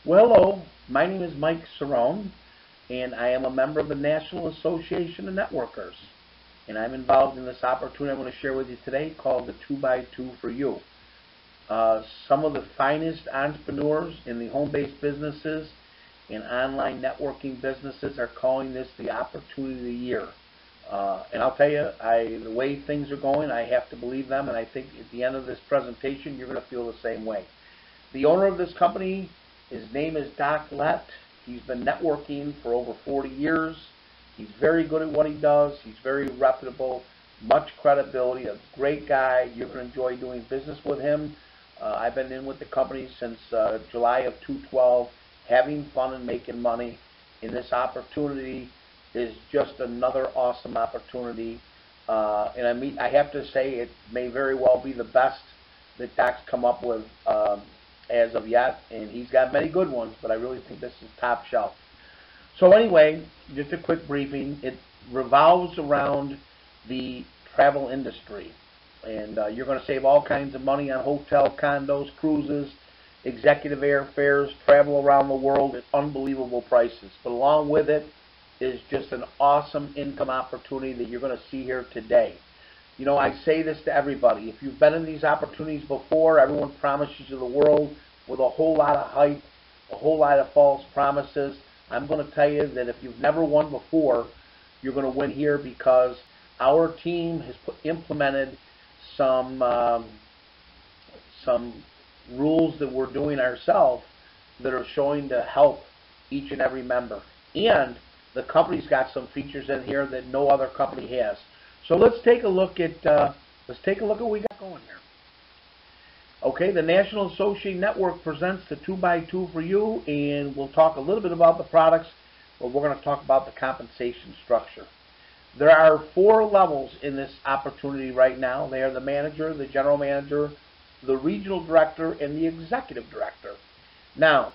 Well, hello, my name is Mike Cerrone, and I am a member of the National Association of Networkers. And I'm involved in this opportunity I'm going to share with you today called the 2x2 for You. Some of the finest entrepreneurs in the home-based businesses and online networking businesses are calling this the opportunity of the year. And I'll tell you, the way things are going, I have to believe them, and I think at the end of this presentation, you're going to feel the same way. The owner of this company, his name is Doc Lett. He's been networking for over 40 years. He's very good at what he does. He's very reputable, much credibility, a great guy. You're going to enjoy doing business with him. I've been in with the company since July of 2012, having fun and making money. And this opportunity is just another awesome opportunity. And I have to say it may very well be the best that Doc's come up with as of yet, and he's got many good ones, but I really think this is top shelf. So anyway, just a quick briefing. It revolves around the travel industry, and you're going to save all kinds of money on hotel, condos, cruises, executive airfares, travel around the world at unbelievable prices. But along with it is just an awesome income opportunity that you're going to see here today. You know, I say this to everybody. If you've been in these opportunities before, everyone promises you the world with a whole lot of hype, a whole lot of false promises. I'm going to tell you that if you've never won before, you're going to win here because our team has implemented some rules that we're doing ourselves that are showing to help each and every member. And the company's got some features in here that no other company has. So let's take a look at what we got going here. Okay, the National Association Network presents the 2x2 for You, and we'll talk a little bit about the products, but we're going to talk about the compensation structure. There are 4 levels in this opportunity right now. They are the manager, the general manager, the regional director, and the executive director. Now,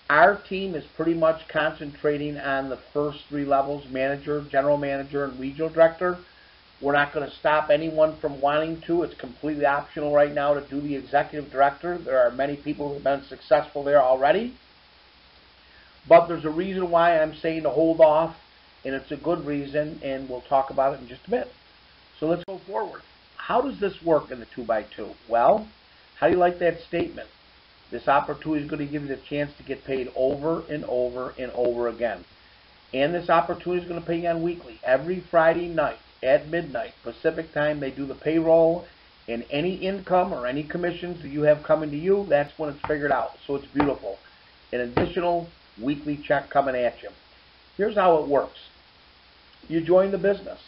our team is pretty much concentrating on the first 3 levels, manager, general manager, and regional director. We're not going to stop anyone from wanting to. It's completely optional right now to do the executive director. There are many people who have been successful there already. But there's a reason why I'm saying to hold off, and it's a good reason, and we'll talk about it in just a bit. So let's go forward. How does this work in the 2x2? Well, how do you like that statement? This opportunity is going to give you the chance to get paid over and over and over again. And this opportunity is going to pay you on weekly. Every Friday night at midnight Pacific time, they do the payroll, and any income or any commissions that you have coming to you, that's when it's figured out. So it's beautiful. An additional weekly check coming at you. Here's how it works. You join the business,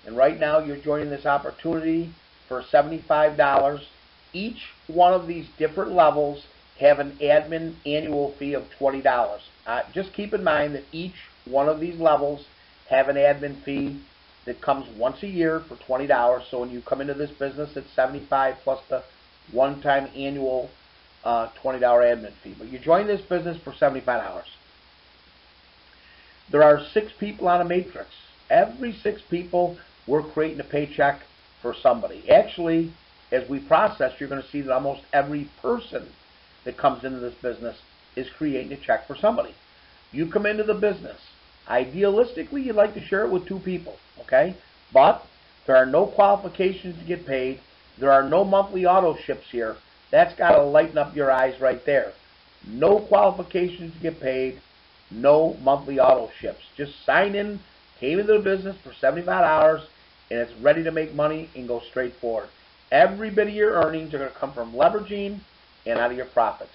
and right now you're joining this opportunity for $75. Each one of these different levels have an admin annual fee of $20. Just keep in mind that each one of these levels have an admin fee that comes once a year for $20. So when you come into this business, it's $75 plus the one-time annual $20 admin fee. But you join this business for $75. There are 6 people on a matrix. Every 6 people, we're creating a paycheck for somebody. Actually, as we process, you're going to see that almost every person that comes into this business is creating a check for somebody. You come into the business. Idealistically, you'd like to share it with 2 people, okay? But there are no qualifications to get paid. There are no monthly auto ships here. That's got to lighten up your eyes right there. No qualifications to get paid. No monthly auto ships. Just sign in, came into the business for $75, and it's ready to make money and go straight forward. Every bit of your earnings are going to come from leveraging and out of your profits.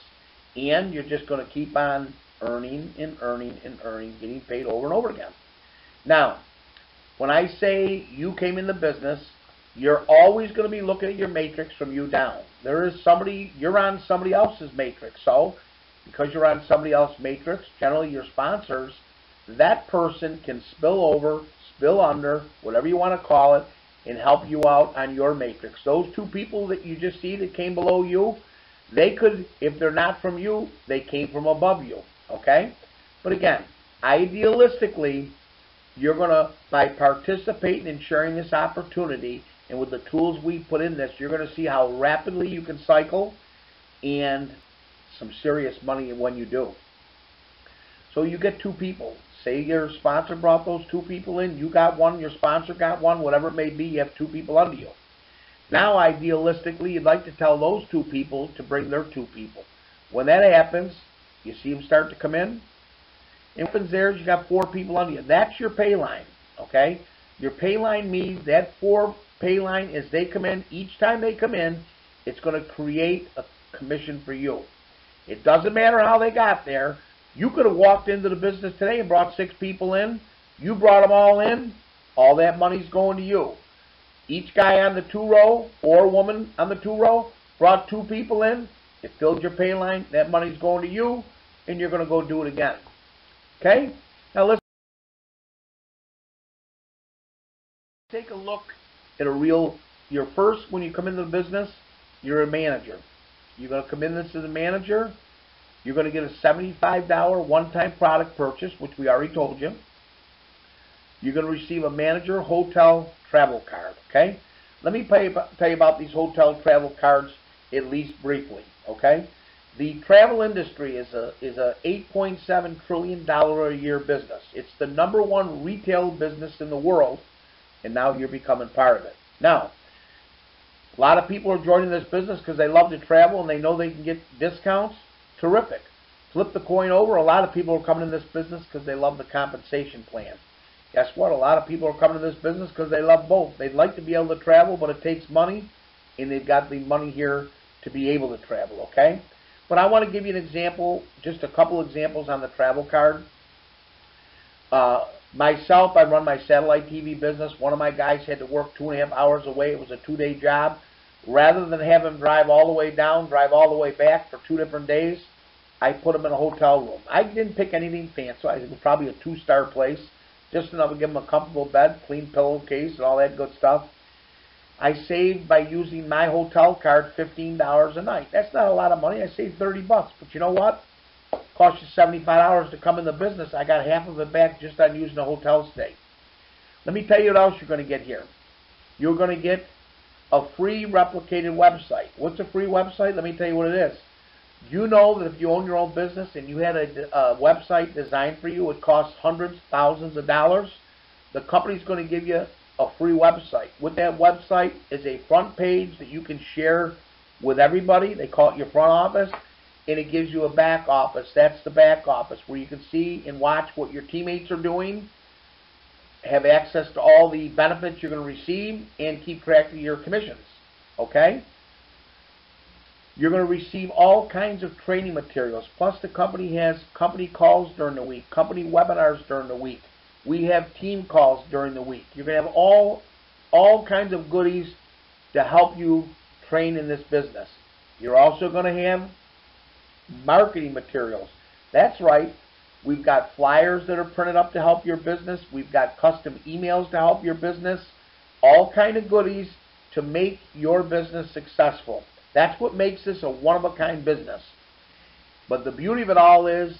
And you're just going to keep on earning and earning and earning, getting paid over and over again. Now, when I say you came in the business, you're always going to be looking at your matrix from you down. You're on somebody else's matrix. So, because you're on somebody else's matrix, generally your sponsors, that person can spill over, spill under, whatever you want to call it, and help you out on your matrix. Those 2 people that you just see that came below you, they could, if they're not from you, they came from above you, okay? But again, idealistically, you're going to, by participating in sharing this opportunity, and with the tools we put in this, you're going to see how rapidly you can cycle and some serious money when you do. So you get 2 people. Say your sponsor brought those 2 people in. You got one, your sponsor got one, whatever it may be, you have 2 people under you. Now, idealistically, you'd like to tell those 2 people to bring their 2 people. When that happens, you see them start to come in. What happens there is you got 4 people under you. That's your pay line, okay? Your pay line means that 4 pay line, as they come in, each time they come in, it's going to create a commission for you. It doesn't matter how they got there. You could have walked into the business today and brought 6 people in. You brought them all in. All that money's going to you. Each guy on the 2 row or woman on the 2 row brought 2 people in. It filled your pay line. That money's going to you, and you're going to go do it again. Okay? Now let's take a look at your first, when you come into the business, you're a manager. You're going to come in this as a manager. You're going to get a $75 one-time product purchase, which we already told you. You're going to receive a manager hotel travel card, okay? Let me tell you about these hotel travel cards at least briefly, okay? The travel industry is a $8.7 trillion a year business. It's the #1 retail business in the world, and now you're becoming part of it. Now, a lot of people are joining this business because they love to travel and they know they can get discounts. Terrific. Flip the coin over. A lot of people are coming in this business because they love the compensation plan. Guess what? A lot of people are coming to this business because they love both. They'd like to be able to travel, but it takes money, and they've got the money here to be able to travel, okay? But I want to give you an example, just a couple examples on the travel card. Myself, I run my satellite TV business. One of my guys had to work 2.5 hours away. It was a 2-day job. Rather than have him drive all the way down, drive all the way back for 2 different days, I put him in a hotel room. I didn't pick anything fancy. I think it was probably a 2-star place, just enough to give him a comfortable bed, clean pillowcase, and all that good stuff. I saved, by using my hotel card, $15 a night. That's not a lot of money. I saved $30, but you know what? It cost you $75 to come in the business. I got half of it back just on using a hotel stay. Let me tell you what else you're going to get here. You're going to get a free replicated website. What's a free website? Let me tell you what it is. You know that if you own your own business and you had a website designed for you, it costs hundreds, thousands of dollars. The company's going to give you a free website. With that website is a front page that you can share with everybody. They call it your front office. And it gives you a back office. That's the back office where you can see and watch what your teammates are doing, have access to all the benefits you're going to receive, and keep track of your commissions. Okay? You're going to receive all kinds of training materials. Plus, the company has company calls during the week, company webinars during the week. We have team calls during the week. You're going to have all kinds of goodies to help you train in this business. You're also going to have marketing materials. That's right. We've got flyers that are printed up to help your business. We've got custom emails to help your business. All kind of goodies to make your business successful. That's what makes this a one-of-a-kind business. But the beauty of it all is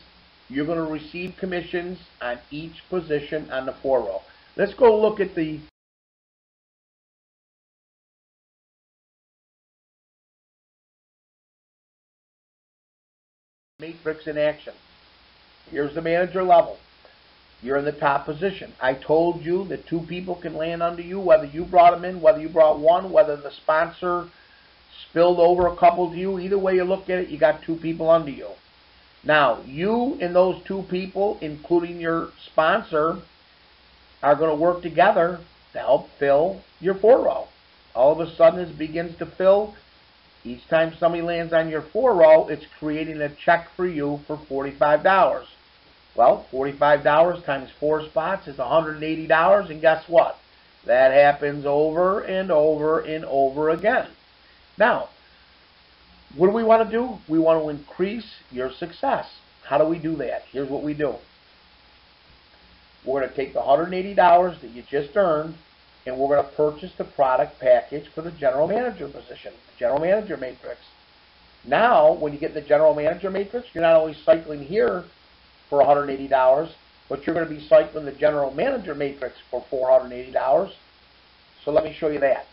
you're going to receive commissions on each position on the 4 row. Let's go look at the matrix in action. Here's the manager level. You're in the top position. I told you that 2 people can land under you, whether you brought them in, whether you brought one, whether the sponsor spilled over a couple to you. Either way you look at it, you got 2 people under you. Now, you and those 2 people, including your sponsor, are going to work together to help fill your 4 row. All of a sudden, it begins to fill. Each time somebody lands on your 4 row, it's creating a check for you for $45. Well, $45 times 4 spots is $180, and guess what? That happens over and over and over again. Now, what do we want to do? We want to increase your success. How do we do that? Here's what we do. We're going to take the $180 that you just earned, and we're going to purchase the product package for the general manager position, the general manager matrix. Now, when you get the general manager matrix, you're not only cycling here for $180, but you're going to be cycling the general manager matrix for $480. So let me show you that.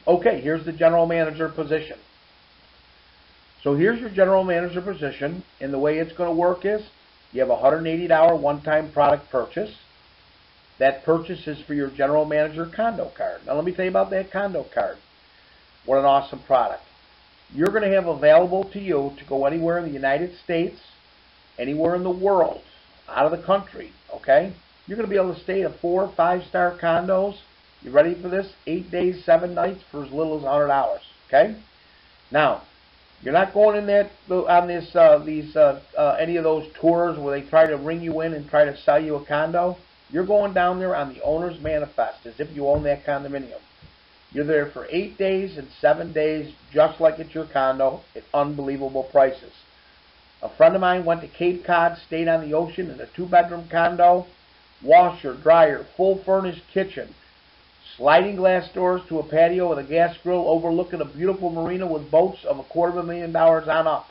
Okay, here's the general manager position. So here's your general manager position, and the way it's going to work is you have a $180 one-time product purchase. That purchase is for your general manager condo card. Now let me tell you about that condo card. What an awesome product. You're going to have available to you to go anywhere in the United States, anywhere in the world, out of the country, okay? You're going to be able to stay at 4 or 5-star condos. You ready for this? 8 days, 7 nights for as little as $100, okay? Now, you're not going in there on any of those tours where they try to ring you in and try to sell you a condo. You're going down there on the owner's manifest as if you own that condominium. You're there for 8 days and 7 days, just like at your condo, at unbelievable prices. A friend of mine went to Cape Cod, stayed on the ocean in a 2-bedroom condo, washer, dryer, full furnished kitchen, sliding glass doors to a patio with a gas grill overlooking a beautiful marina with boats of $250,000 on up,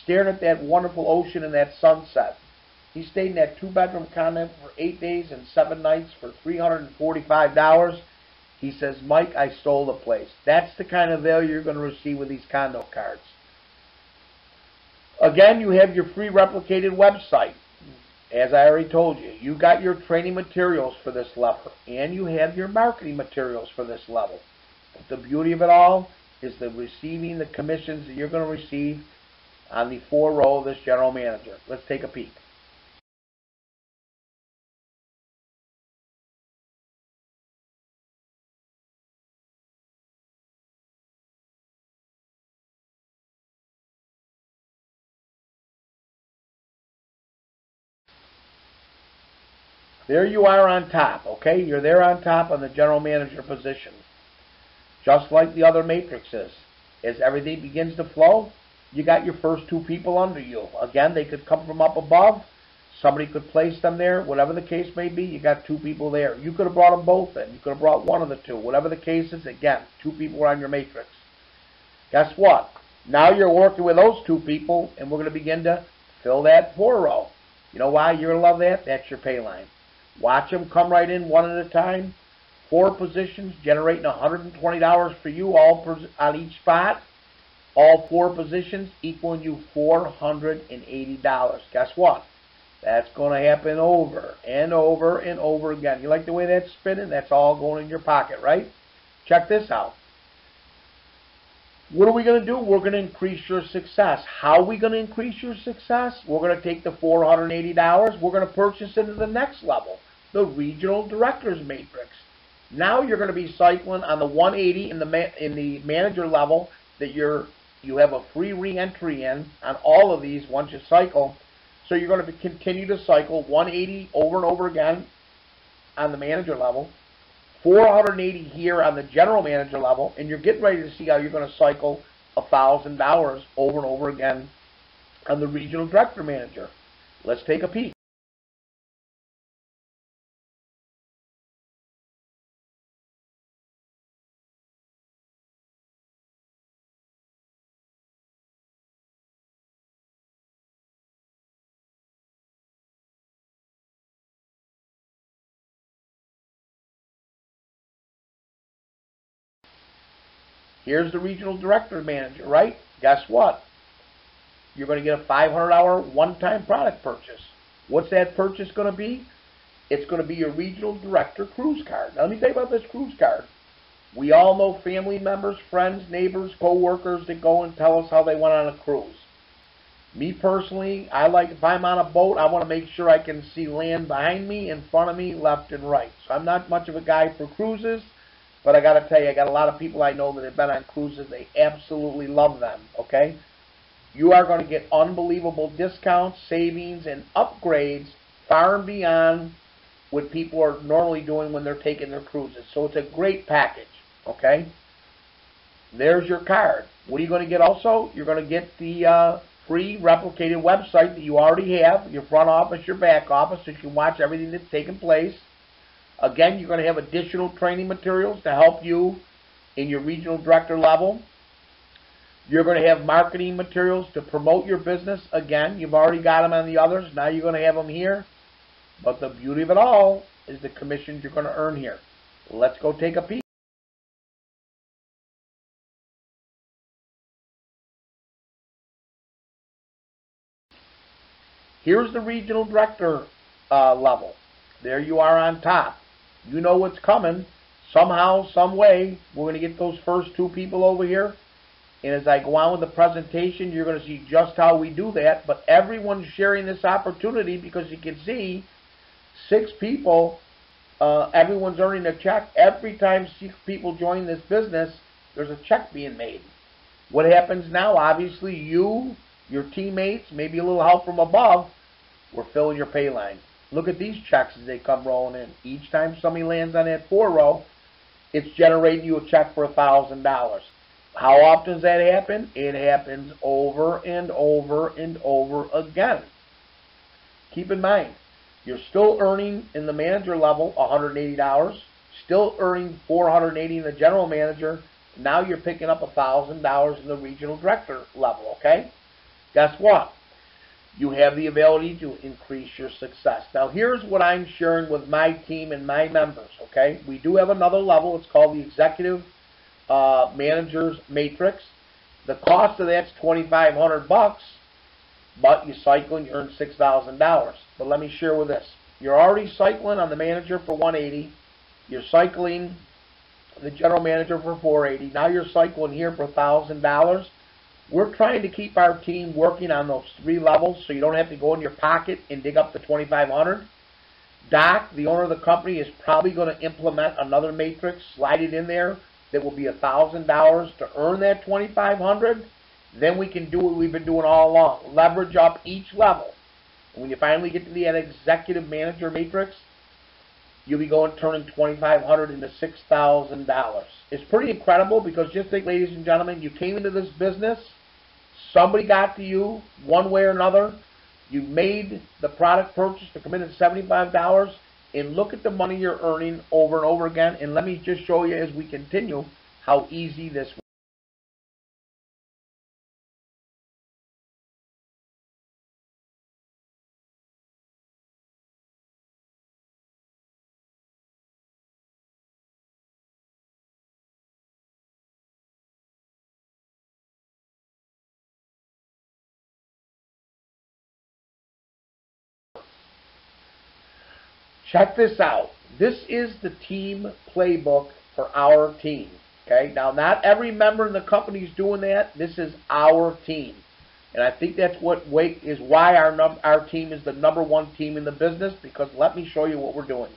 staring at that wonderful ocean and that sunset. He stayed in that 2-bedroom condo for 8 days and 7 nights for $345. He says, Mike, I stole the place. That's the kind of value you're going to receive with these condo cards. Again, you have your free replicated website. As I already told you, you got your training materials for this level, and you have your marketing materials for this level. But the beauty of it all is receiving the commissions that you're going to receive on the 4 row of this general manager. Let's take a peek. There you are on top, okay? You're there on top on the general manager position. Just like the other matrices. As everything begins to flow, you got your first 2 people under you. Again, they could come from up above. Somebody could place them there. Whatever the case may be, you got 2 people there. You could have brought them both in. You could have brought one of the 2. Whatever the case is, again, 2 people are on your matrix. Guess what? Now you're working with those 2 people, and we're going to begin to fill that 4 row. You know why you're going to love that? That's your pay line. Watch them come right in one at a time. 4 positions, generating $120 for you all on each spot. All 4 positions equaling you $480. Guess what? That's going to happen over and over and over again. You like the way that's spinning? That's all going in your pocket, right? Check this out. What are we going to do? We're going to increase your success. How are we going to increase your success? We're going to take the $480. We're going to purchase into the next level, the Regional Directors Matrix. Now you're going to be cycling on the 180 in the manager level that you have a free re-entry in on all of these once you cycle. So you're going to continue to cycle 180 over and over again on the manager level, 480 here on the general manager level, and you're getting ready to see how you're going to cycle $1,000 over and over again on the Regional Director Manager. Let's take a peek. Here's the Regional Director Manager, right? Guess what? You're going to get a $500 one-time product purchase. What's that purchase going to be? It's going to be your Regional Director Cruise Card. Now, let me tell you about this cruise card. We all know family members, friends, neighbors, co-workers that go and tell us how they went on a cruise. Me personally, I like, if I'm on a boat, I want to make sure I can see land behind me, in front of me, left and right. So I'm not much of a guy for cruises. But I got to tell you, I got a lot of people I know that have been on cruises. They absolutely love them, okay? You are going to get unbelievable discounts, savings, and upgrades far and beyond what people are normally doing when they're taking their cruises. So it's a great package, okay? There's your card. What are you going to get also? You're going to get the free replicated website that you already have, your front office, your back office, so you can watch everything that's taking place. Again, you're going to have additional training materials to help you in your regional director level. You're going to have marketing materials to promote your business. Again, you've already got them on the others. Now you're going to have them here. But the beauty of it all is the commissions you're going to earn here. Let's go take a peek. Here's the regional director level. There you are on top. You know what's coming. Somehow, some way, we're going to get those first 2 people over here. And as I go on with the presentation, you're going to see just how we do that. But everyone's sharing this opportunity because you can see 6 people, everyone's earning a check. Every time 6 people join this business, there's a check being made. What happens now? Obviously, you, your teammates, maybe a little help from above, we're filling your pay line. Look at these checks as they come rolling in. Each time somebody lands on that 4 row, it's generating you a check for $1,000. How often does that happen? It happens over and over and over again. Keep in mind, you're still earning in the manager level $180, still earning $480 in the general manager. Now you're picking up $1,000 in the regional director level, okay? Guess what? You have the ability to increase your success. Now here's what I'm sharing with my team and my members, okay? We do have another level. It's called the Executive Managers Matrix. The cost of that's $2,500, but you cycle and you earn $6,000. But let me share with this. You're already cycling on the manager for $180. You're cycling the general manager for $480. Now you're cycling here for $1,000. We're trying to keep our team working on those 3 levels so you don't have to go in your pocket and dig up the $2,500. Doc, the owner of the company, is probably going to implement another matrix, slide it in there, that will be $1,000 to earn that $2,500. Then we can do what we've been doing all along, leverage up each level. And when you finally get to the executive manager matrix, you'll be going turning $2,500 into $6,000. It's pretty incredible because just think, ladies and gentlemen, you came into this business, somebody got to you one way or another, you made the product purchase to come in at $75, and look at the money you're earning over and over again. And let me just show you as we continue how easy this is. Check this out. This is the team playbook for our team. Okay, now not every member in the company is doing that. This is our team, and I think that's why our team is the #1 team in the business. Because let me show you what we're doing.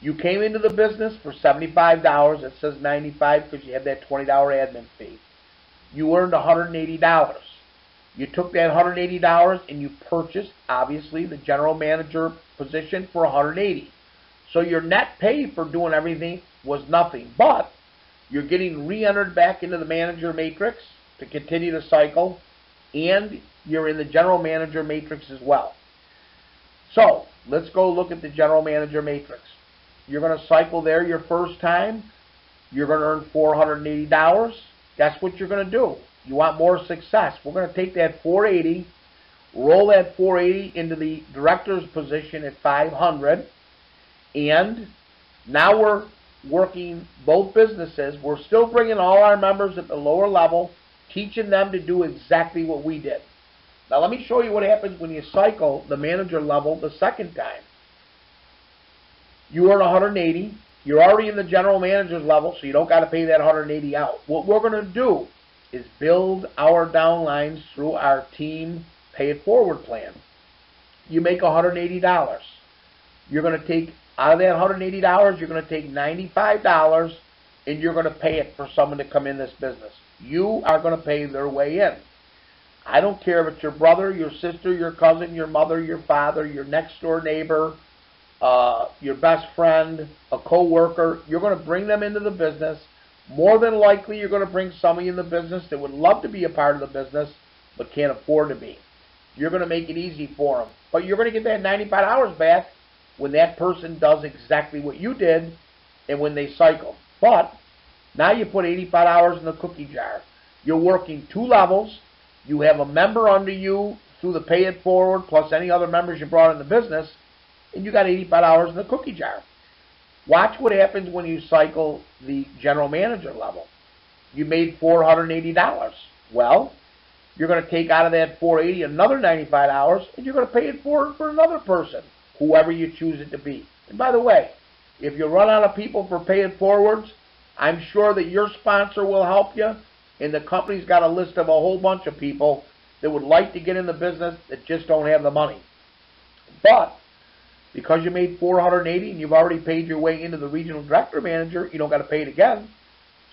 You came into the business for $75. It says $95 because you have that $20 admin fee. You earned $180. You took that $180 and you purchased, obviously, the general manager position for $180. So your net pay for doing everything was nothing, but you're getting re-entered back into the manager matrix to continue to cycle, and you're in the general manager matrix as well. So let's go look at the general manager matrix. You're going to cycle there your first time. You're going to earn $480. Guess what you're going to do? You want more success. We're going to take that $480, roll that $480 into the director's position at $500, and now we're working both businesses. We're still bringing all our members at the lower level, teaching them to do exactly what we did. Now let me show you what happens when you cycle the manager level the second time. You earn $180. You're already in the general manager's level, so you don't got to pay that $180 out. What we're going to do is build our downlines through our team pay it forward plan. You make $180. You're going to take, out of that $180, you're going to take $95 and you're going to pay it for someone to come in this business. You are going to pay their way in. I don't care if it's your brother, your sister, your cousin, your mother, your father, your next door neighbor, your best friend, a co-worker. You're going to bring them into the business. More than likely, you're going to bring somebody in the business that would love to be a part of the business but can't afford to be. You're going to make it easy for them. But you're going to get that $95 back when that person does exactly what you did and when they cycle. But now you put $85 in the cookie jar. You're working 2 levels. You have a member under you through the pay it forward plus any other members you brought in the business, and you got $85 in the cookie jar. Watch what happens when you cycle the general manager level. You made $480. Well, you're going to take out of that 480 another $95, and you're going to pay it forward for another person, whoever you choose it to be. And by the way, if you run out of people for paying forwards, I'm sure that your sponsor will help you, and the company's got a list of a whole bunch of people that would like to get in the business that just don't have the money. But because you made 480 and you've already paid your way into the regional director manager, you don't got to pay it again.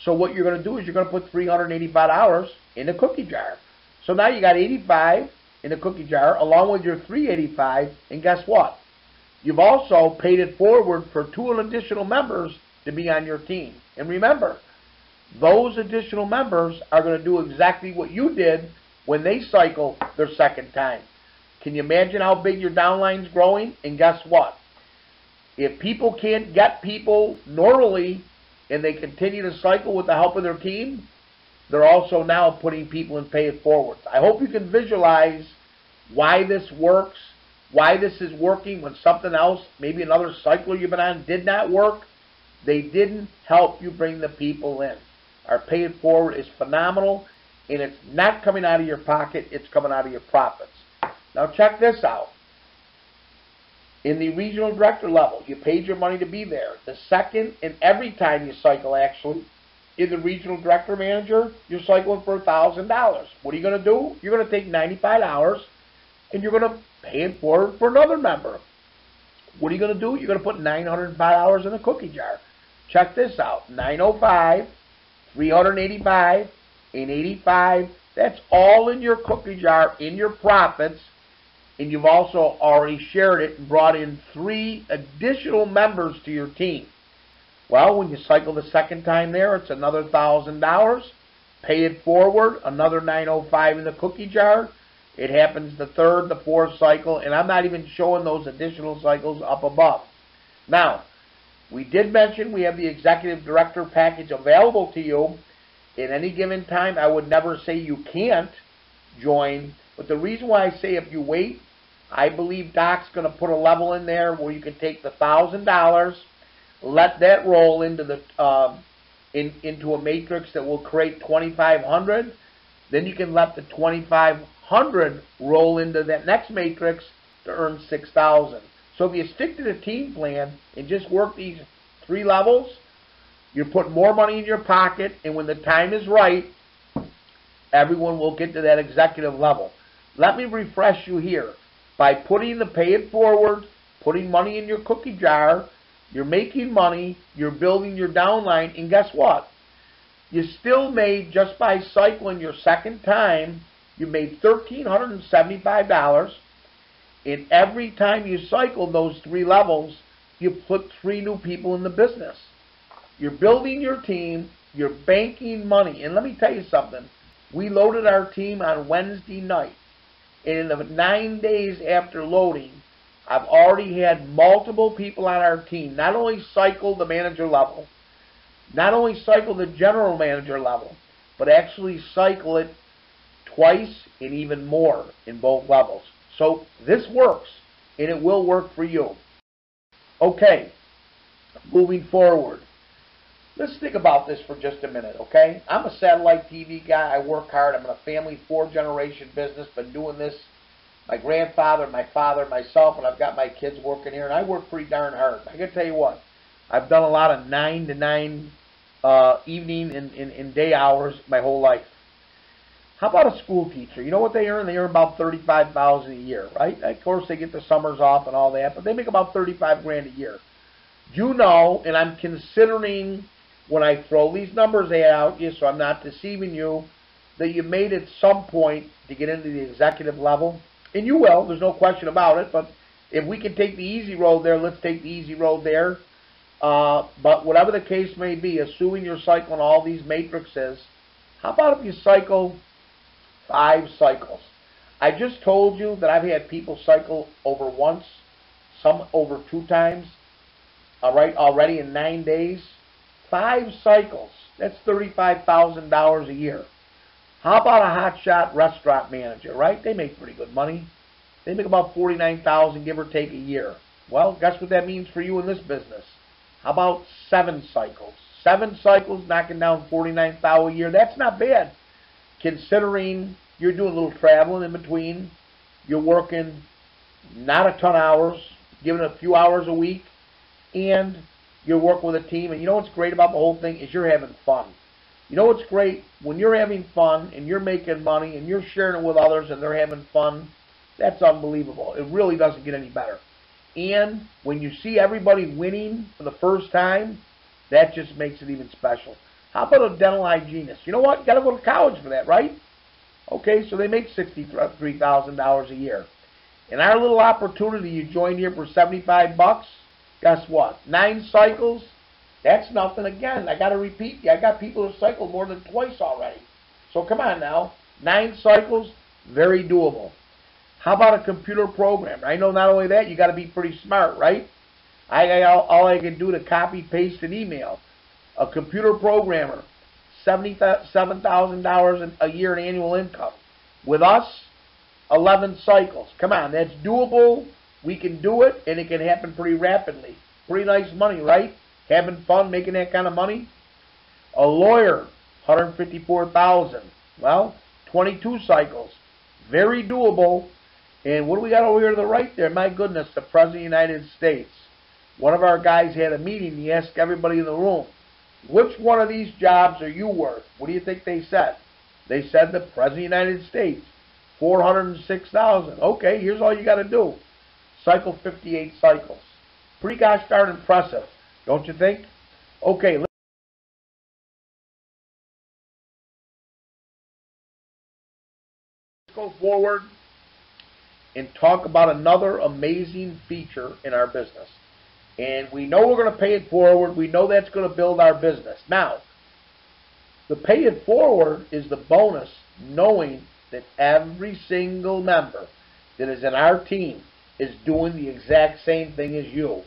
So what you're going to do is you're going to put $385 in the cookie jar. So now you got 85 in the cookie jar along with your 385, and guess what? You've also paid it forward for 2 additional members to be on your team. And remember, those additional members are going to do exactly what you did when they cycle their second time. Can you imagine how big your downline's growing? And guess what? If people can't get people normally and they continue to cycle with the help of their team, they're also now putting people in pay it forwards. I hope you can visualize why this works, why this is working when something else, maybe another cycler you've been on, did not work. They didn't help you bring the people in. Our pay it forward is phenomenal, and it's not coming out of your pocket, it's coming out of your profits. Now check this out. In the regional director level, you paid your money to be there. The second and every time you cycle, actually, in the regional director manager, you're cycling for $1,000. What are you going to do? You're going to take $95 and you're going to pay it forward for another member. What are you going to do? You're going to put $905 in a cookie jar. Check this out. $905, $385, and $85. That's all in your cookie jar, in your profits. And you've also already shared it and brought in 3 additional members to your team. Well, when you cycle the second time there, it's another $1,000. Pay it forward, another $905 in the cookie jar. It happens the 3rd, the 4th cycle, and I'm not even showing those additional cycles up above. Now, we did mention we have the executive director package available to you. At any given time, I would never say you can't join, but the reason why I say if you wait, I believe Doc's going to put a level in there where you can take the $1,000, let that roll into the into a matrix that will create 2,500. Then you can let the 2,500 roll into that next matrix to earn 6,000. So if you stick to the team plan and just work these 3 levels, you put more money in your pocket, and when the time is right, everyone will get to that executive level. Let me refresh you here. By putting the pay it forward, putting money in your cookie jar, you're making money, you're building your downline, and guess what? You still made, just by cycling your second time, you made $1,375, and every time you cycle those 3 levels, you put 3 new people in the business. You're building your team, you're banking money, and let me tell you something. We loaded our team on Wednesday night. And in the 9 days after loading, I've already had multiple people on our team not only cycle the manager level, not only cycle the general manager level, but actually cycle it twice and even more in both levels. So this works, and it will work for you. Okay, moving forward. Let's think about this for just a minute, okay? I'm a satellite TV guy. I work hard. I'm in a family 4-generation business. Been doing this, my grandfather, my father, myself, and I've got my kids working here, and I work pretty darn hard. I can tell you what, I've done a lot of 9 to 9 evening and day hours my whole life. How about a school teacher? You know what they earn? They earn about $35,000 a year, right? Of course, they get the summers off and all that, but they make about $35 grand a year. You know, and I'm considering, when I throw these numbers out, so I'm not deceiving you, that you made at some point to get into the executive level. And you will, there's no question about it, but if we can take the easy road there, let's take the easy road there. But whatever the case may be, assuming you're cycling all these matrices, how about if you cycle 5 cycles? I just told you that I've had people cycle over once, some over 2 times, all right, already in 9 days. 5 cycles, that's $35,000 a year. How about a hotshot restaurant manager, right? They make pretty good money. They make about $49,000, give or take, a year. Well, guess what that means for you in this business? How about 7 cycles? 7 cycles, knocking down $49,000 a year. That's not bad, considering you're doing a little traveling in between. You're working not a ton of hours, giving a few hours a week, and you're working with a team. And you know what's great about the whole thing is you're having fun. You know what's great? When you're having fun and you're making money and you're sharing it with others and they're having fun, that's unbelievable. It really doesn't get any better. And when you see everybody winning for the first time, that just makes it even special. How about a dental hygienist? You know what? You got to go to college for that, right? Okay, so they make $63,000 a year. And our little opportunity, you joined here for $75. Guess what? 9 cycles. That's nothing. Again, I got to repeat. I got people who cycled more than twice already. So come on now. 9 cycles, very doable. How about a computer programmer? I know not only that, you got to be pretty smart, right? All I can do to copy, paste an email. A computer programmer, $77,000 a year in annual income. With us, 11 cycles. Come on, that's doable. We can do it, and it can happen pretty rapidly. Pretty nice money, right? Having fun making that kind of money. A lawyer, $154,000. Well, 22 cycles. Very doable. And what do we got over here to the right there? My goodness, the President of the United States. One of our guys had a meeting. He asked everybody in the room, which one of these jobs are you worth? What do you think they said? They said the President of the United States, $406,000. Okay, here's all you got to do. Cycle 58 cycles. Pretty gosh darn impressive, don't you think? Okay, let's go forward and talk about another amazing feature in our business. And we know we're going to pay it forward. We know that's going to build our business. Now, the pay it forward is the bonus, knowing that every single member that is in our team is doing the exact same thing as you.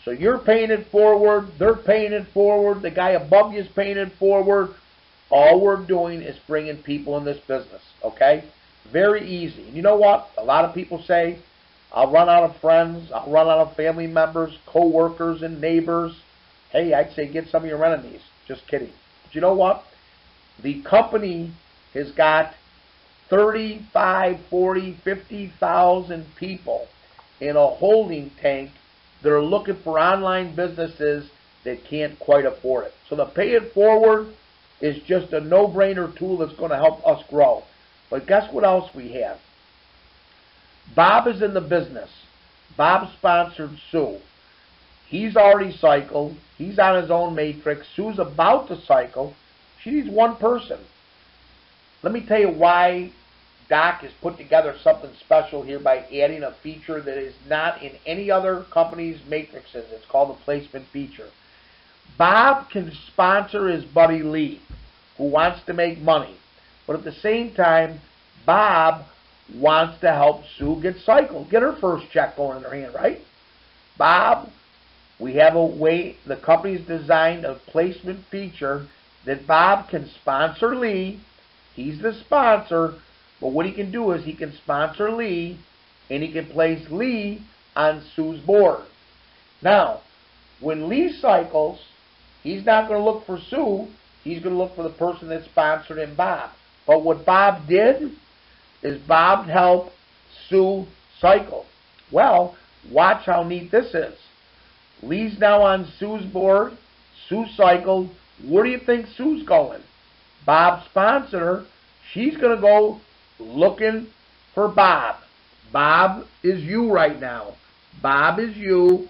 So you're paying it forward, they're paying it forward, the guy above you is paying it forward. All we're doing is bringing people in this business, okay? Very easy. And you know what? A lot of people say, I'll run out of friends, I'll run out of family members, co-workers, and neighbors. Hey, I'd say get some of your enemies. Just kidding. But you know what? The company has got 35, 40, 50,000 people in a holding tank that are looking for online businesses that can't quite afford it. So the pay it forward is just a no-brainer tool that's going to help us grow. But guess what else we have? Bob is in the business. Bob sponsored Sue. He's already cycled. He's on his own matrix. Sue's about to cycle. She needs one person. Let me tell you why Doc has put together something special here by adding a feature that is not in any other company's matrices. It's called the placement feature. Bob can sponsor his buddy Lee, who wants to make money. But at the same time, Bob wants to help Sue get cycled, get her first check going in her hand, right? Bob, we have a way, the company's designed a placement feature that Bob can sponsor Lee. He's the sponsor, but what he can do is he can sponsor Lee, and he can place Lee on Sue's board. Now, when Lee cycles, he's not going to look for Sue. He's going to look for the person that sponsored him, Bob. But what Bob did is Bob helped Sue cycle. Well, watch how neat this is. Lee's now on Sue's board. Sue cycled. Where do you think Sue's going? Bob sponsored her. She's going to go looking for Bob. Bob is you right now. Bob is you.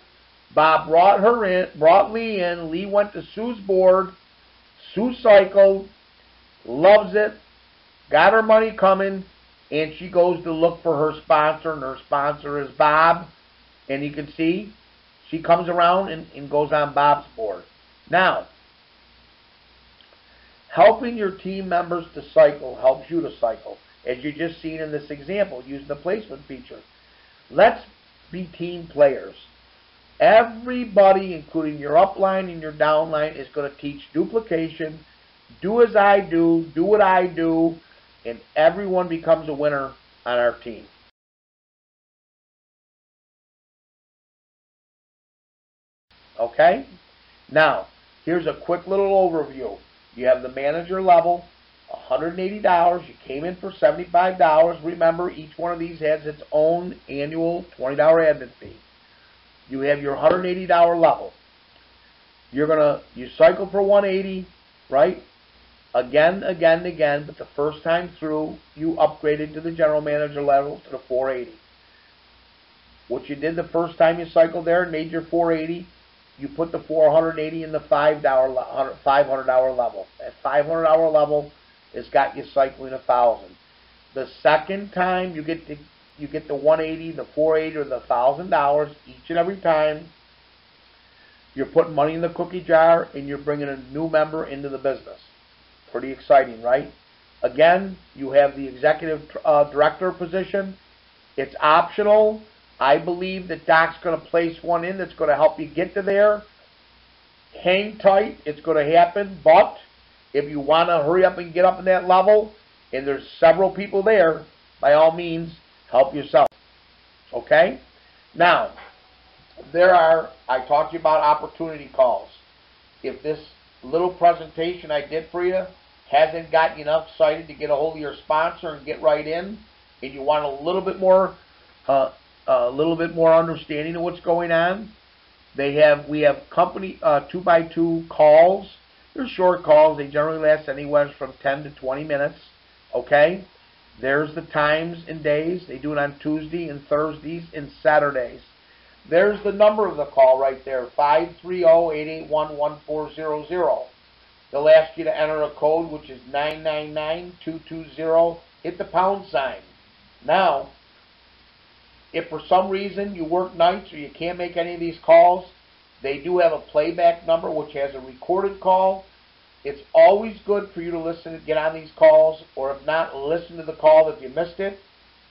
Bob brought her in, brought Lee in. Lee went to Sue's board. Sue cycled, loves it, got her money coming, and she goes to look for her sponsor, and her sponsor is Bob. And you can see she comes around and goes on Bob's board. Now, helping your team members to cycle helps you to cycle, as you just seen in this example, using the placement feature. Let's be team players. Everybody, including your upline and your downline, is going to teach duplication. Do as I do what I do, and everyone becomes a winner on our team. Okay? Now, here's a quick little overview. You have the manager level, $180. You came in for $75. Remember, each one of these has its own annual $20 admin fee. You have your $180 level. You cycle for 180, right? Again, but the first time through, you upgraded to the general manager level to the 480. What you did the first time you cycled there, made your 480, you put the 480 in the $500 level. That $500 level has got you cycling 1,000. The second time you get the 180, the 480, or the $1,000 each and every time. You're putting money in the cookie jar and you're bringing a new member into the business. Pretty exciting, right? Again, you have the executive director position. It's optional. I believe that Doc's going to place one in that's going to help you get to there. Hang tight. It's going to happen. But if you want to hurry up and get up in that level, and there's several people there, by all means, help yourself. Okay? Now, I talked to you about opportunity calls. If this little presentation I did for you hasn't gotten you enough excited to get a hold of your sponsor and get right in, and you want a little bit more understanding of what's going on, we have company 2x2 calls. They're short calls. They generally last anywhere from 10 to 20 minutes. Okay? There's the times and days. They do it on Tuesday and Thursdays and Saturdays. There's the number of the call right there, 530-881-1400. They'll ask you to enter a code, which is 999220. Hit the pound sign. Now, if for some reason you work nights or you can't make any of these calls, they do have a playback number, which has a recorded call. It's always good for you to listen and get on these calls, or if not, listen to the call if you missed it.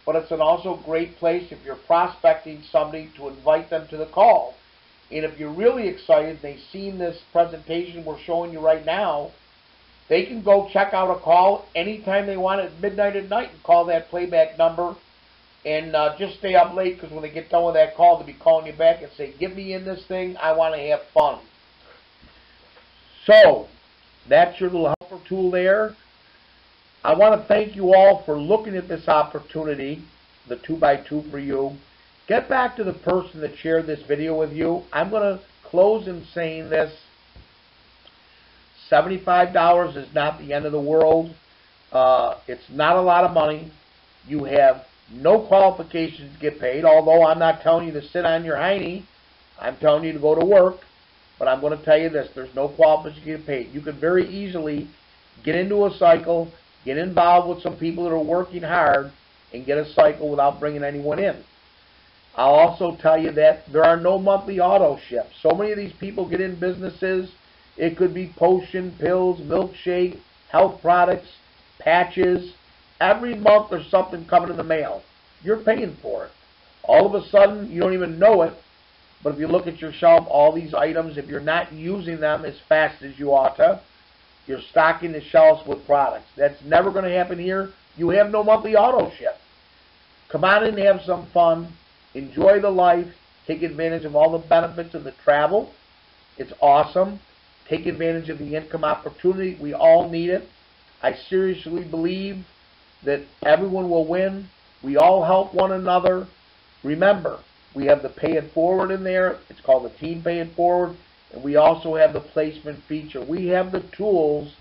But it's an also great place if you're prospecting somebody to invite them to the call. And if you're really excited, they've seen this presentation we're showing you right now, they can go check out a call anytime they want at midnight at night and call that playback number and just stay up late, because when they get done with that call, they'll be calling you back and say, get me in this thing, I want to have fun. So, that's your little helper tool there. I want to thank you all for looking at this opportunity, the 2x2 for you. Get back to the person that shared this video with you. I'm going to close in saying this. $75 is not the end of the world. It's not a lot of money. You have no qualifications to get paid, although I'm not telling you to sit on your hiney. I'm telling you to go to work. But I'm going to tell you this. There's no qualifications to get paid. You could very easily get into a cycle, get involved with some people that are working hard, and get a cycle without bringing anyone in. I'll also tell you that there are no monthly auto ships. So many of these people get in businesses. It could be potion, pills, milkshake, health products, patches. Every month there's something coming in the mail. You're paying for it. All of a sudden, you don't even know it. But if you look at your shelf, all these items, if you're not using them as fast as you ought to, you're stocking the shelves with products. That's never going to happen here. You have no monthly auto ship. Come on in and have some fun. Enjoy the life. Take advantage of all the benefits of the travel. It's awesome. Take advantage of the income opportunity. We all need it. I seriously believe that everyone will win. We all help one another. Remember, we have the Pay It Forward in there. It's called the Team Pay It Forward. And we also have the placement feature. We have the tools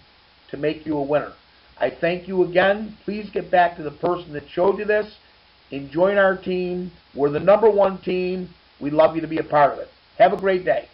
to make you a winner. I thank you again. Please get back to the person that showed you this and join our team. We're the #1 team. We'd love you to be a part of it. Have a great day.